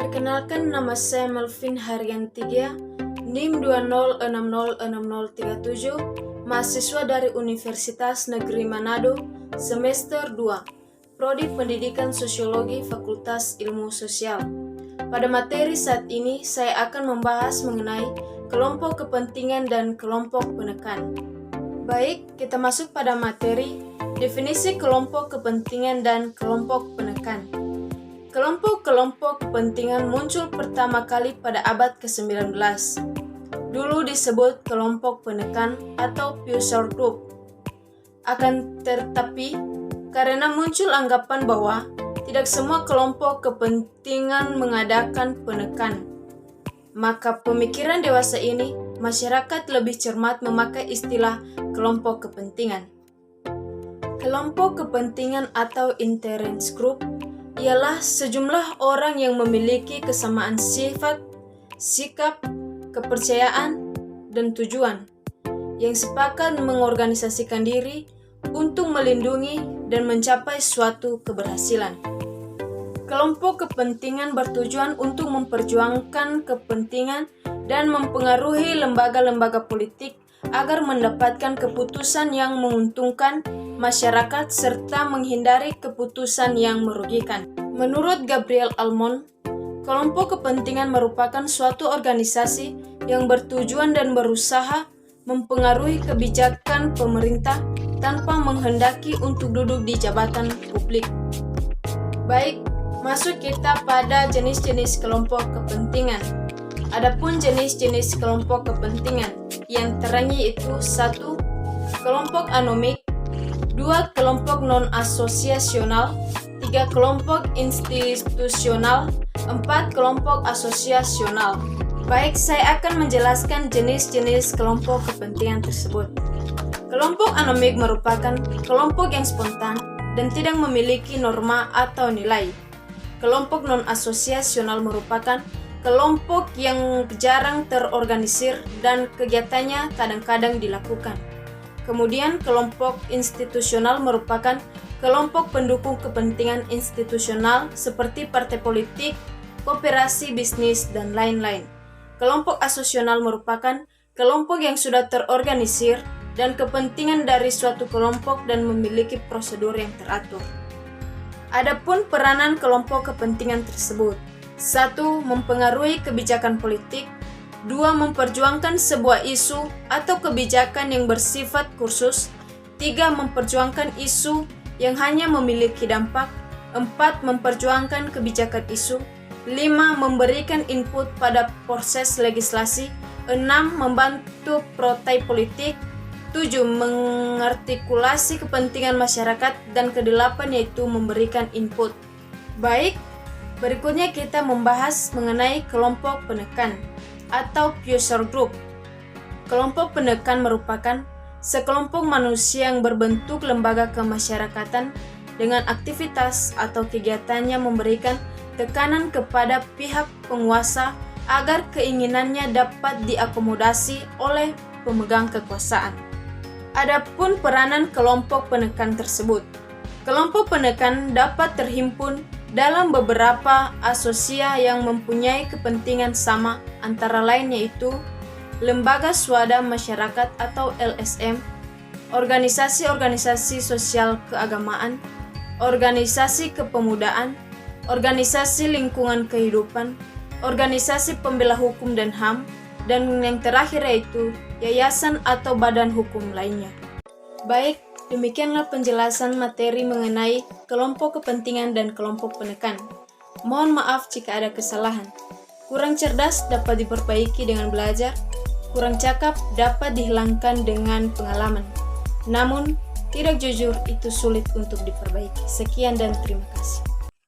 Perkenalkan, nama saya Melvin Haryantigia, NIM 20606037, mahasiswa dari Universitas Negeri Manado, semester 2, Prodi Pendidikan Sosiologi Fakultas Ilmu Sosial. Pada materi saat ini, saya akan membahas mengenai kelompok kepentingan dan kelompok penekan. Baik, kita masuk pada materi, definisi kelompok kepentingan dan kelompok penekan. Kelompok-kelompok kepentingan muncul pertama kali pada abad ke-19. Dulu disebut kelompok penekan atau user group. Akan tetapi, karena muncul anggapan bahwa tidak semua kelompok kepentingan mengadakan penekan, maka pemikiran dewasa ini, masyarakat lebih cermat memakai istilah kelompok kepentingan. Kelompok kepentingan atau interest group ialah sejumlah orang yang memiliki kesamaan sifat, sikap, kepercayaan, dan tujuan, yang sepakat mengorganisasikan diri untuk melindungi dan mencapai suatu keberhasilan. Kelompok kepentingan bertujuan untuk memperjuangkan kepentingan dan mempengaruhi lembaga-lembaga politik agar mendapatkan keputusan yang menguntungkan masyarakat serta menghindari keputusan yang merugikan. Menurut Gabriel Almond, kelompok kepentingan merupakan suatu organisasi yang bertujuan dan berusaha mempengaruhi kebijakan pemerintah tanpa menghendaki untuk duduk di jabatan publik. Baik, masuk kita pada jenis-jenis kelompok kepentingan. Adapun jenis-jenis kelompok kepentingan, yang antaranya itu 1. Kelompok anomik, 2. Kelompok non-asosiasional, 3. Kelompok institusional, 4. Kelompok asosiasional. Baik, saya akan menjelaskan jenis-jenis kelompok kepentingan tersebut. Kelompok anomik merupakan kelompok yang spontan dan tidak memiliki norma atau nilai. Kelompok non-asosiasional merupakan kelompok yang jarang terorganisir dan kegiatannya kadang-kadang dilakukan. Kemudian kelompok institusional merupakan kelompok pendukung kepentingan institusional seperti partai politik, koperasi bisnis, dan lain-lain. Kelompok asosional merupakan kelompok yang sudah terorganisir dan kepentingan dari suatu kelompok dan memiliki prosedur yang teratur. Adapun peranan kelompok kepentingan tersebut: 1. Mempengaruhi kebijakan politik. 2. Memperjuangkan sebuah isu atau kebijakan yang bersifat kursus. 3. Memperjuangkan isu yang hanya memiliki dampak. 4. Memperjuangkan kebijakan isu. 5. Memberikan input pada proses legislasi. 6. Membantu partai politik. 7. Mengartikulasi kepentingan masyarakat. Dan ke-8 yaitu memberikan input. Baik, berikutnya kita membahas mengenai kelompok penekan atau user group. Kelompok penekan merupakan sekelompok manusia yang berbentuk lembaga kemasyarakatan dengan aktivitas atau kegiatannya memberikan tekanan kepada pihak penguasa agar keinginannya dapat diakomodasi oleh pemegang kekuasaan. Adapun peranan kelompok penekan tersebut, kelompok penekan dapat terhimpun dalam beberapa asosia yang mempunyai kepentingan sama, antara lain yaitu lembaga swada masyarakat atau LSM, organisasi-organisasi sosial keagamaan, organisasi kepemudaan, organisasi lingkungan kehidupan, organisasi pembela hukum dan HAM, dan yang terakhir yaitu yayasan atau badan hukum lainnya. Baik, demikianlah penjelasan materi mengenai kelompok kepentingan dan kelompok penekan. Mohon maaf jika ada kesalahan. Kurang cerdas dapat diperbaiki dengan belajar, kurang cakap dapat dihilangkan dengan pengalaman. Namun, tidak jujur itu sulit untuk diperbaiki. Sekian dan terima kasih.